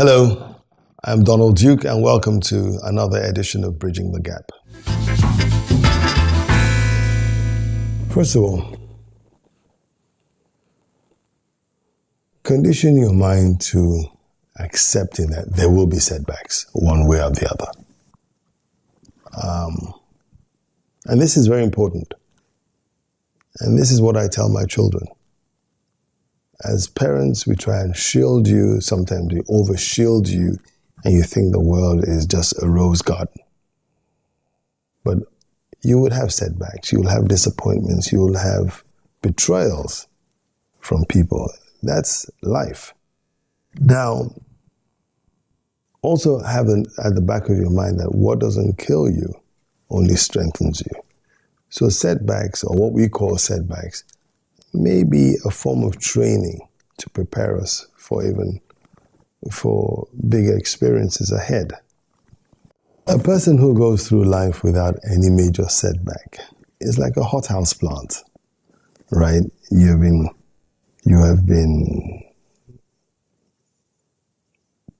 Hello, I'm Donald Duke, and welcome to another edition of Bridging the Gap. First of all, condition your mind to accepting that there will be setbacks one way or the other. And this is very important. And this is what I tell my children. As parents, we try and shield you. Sometimes we over-shield you, and you think the world is just a rose garden. But you would have setbacks. You will have disappointments. You will have betrayals from people. That's life. Now, also have at the back of your mind that what doesn't kill you only strengthens you. So setbacks, or what we call setbacks, may be a form of training to prepare us for bigger experiences ahead. A person who goes through life without any major setback is like a hothouse plant, right? You have been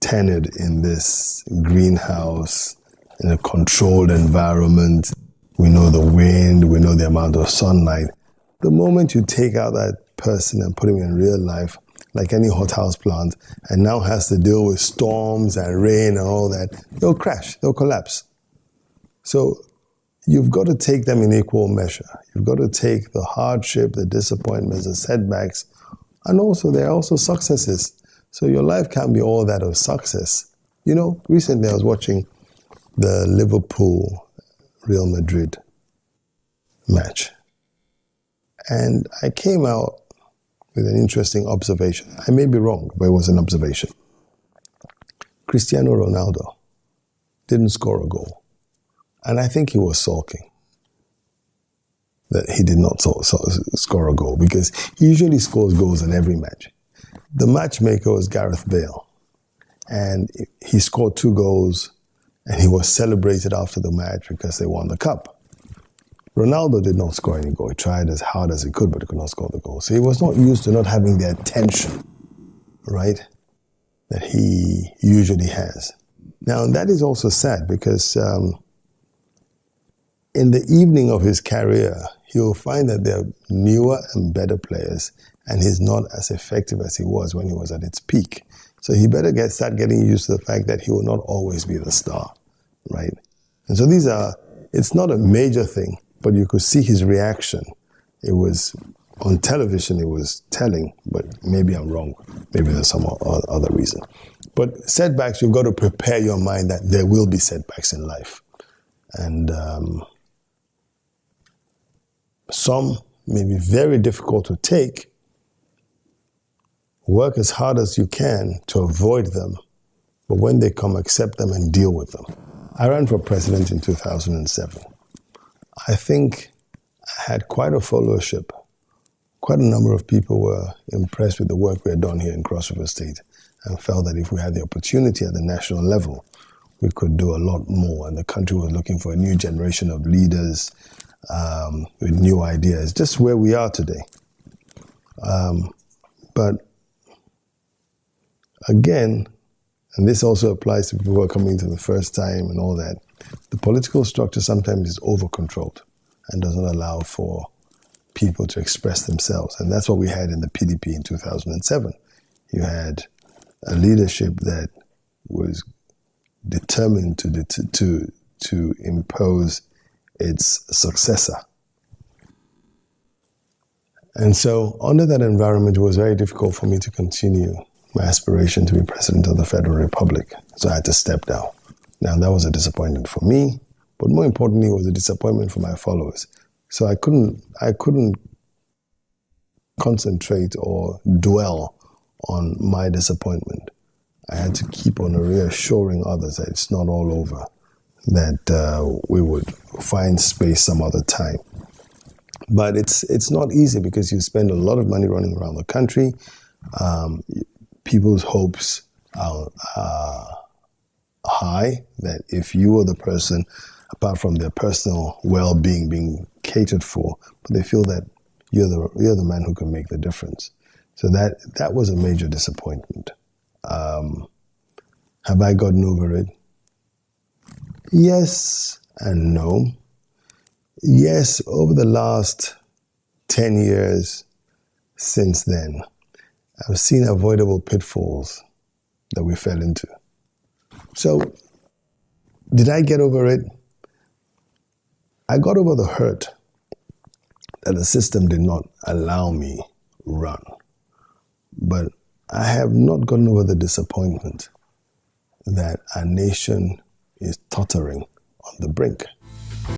tenured in this greenhouse, in a controlled environment. We know the wind, we know the amount of sunlight. The moment you take out that person and put him in real life, like any hothouse plant, and now has to deal with storms and rain and all that, they'll crash, they'll collapse. So you've got to take them in equal measure. You've got to take the hardship, the disappointments, the setbacks, and also there are also successes. So your life can't be all that of success. You know, recently I was watching the Liverpool-Real Madrid match. And I came out with an interesting observation. I may be wrong, but it was an observation. Cristiano Ronaldo didn't score a goal. And I think he was sulking that he did not score a goal, because he usually scores goals in every match. The matchmaker was Gareth Bale. And he scored 2 goals, and he was celebrated after the match because they won the cup. Ronaldo did not score any goal. He tried as hard as he could, but he could not score the goal. So he was not used to not having the attention, right, that he usually has. Now, that is also sad, because in the evening of his career, he will find that there are newer and better players, and he's not as effective as he was when he was at its peak. So he better start getting used to the fact that he will not always be the star, right? And so it's not a major thing, but you could see his reaction. It was, on television, it was telling, but maybe I'm wrong. Maybe there's some other reason. But setbacks, you've got to prepare your mind that there will be setbacks in life. And some may be very difficult to take. Work as hard as you can to avoid them. But when they come, accept them and deal with them. I ran for president in 2007. I think I had quite a followership. Quite a number of people were impressed with the work we had done here in Cross River State and felt that if we had the opportunity at the national level, we could do a lot more. And the country was looking for a new generation of leaders with new ideas, just where we are today. But again, and this also applies to people who are coming to the first time and all that, the political structure sometimes is over-controlled and doesn't allow for people to express themselves. And that's what we had in the PDP in 2007. You had a leadership that was determined to impose its successor. And so under that environment, it was very difficult for me to continue my aspiration to be president of the Federal Republic. So I had to step down. Now, that was a disappointment for me, but more importantly, it was a disappointment for my followers. So I couldn't concentrate or dwell on my disappointment. I had to keep on reassuring others that it's not all over, that we would find space some other time. But it's not easy, because you spend a lot of money running around the country. People's hopes are high, that if you were the person, apart from their personal well-being being catered for, but they feel that you're the man who can make the difference. So that was a major disappointment. Have I gotten over it? Yes and no. Yes, over the last 10 years since then, I've seen avoidable pitfalls that we fell into. So, did I get over it? I got over the hurt that the system did not allow me run. But I have not gotten over the disappointment that our nation is tottering on the brink.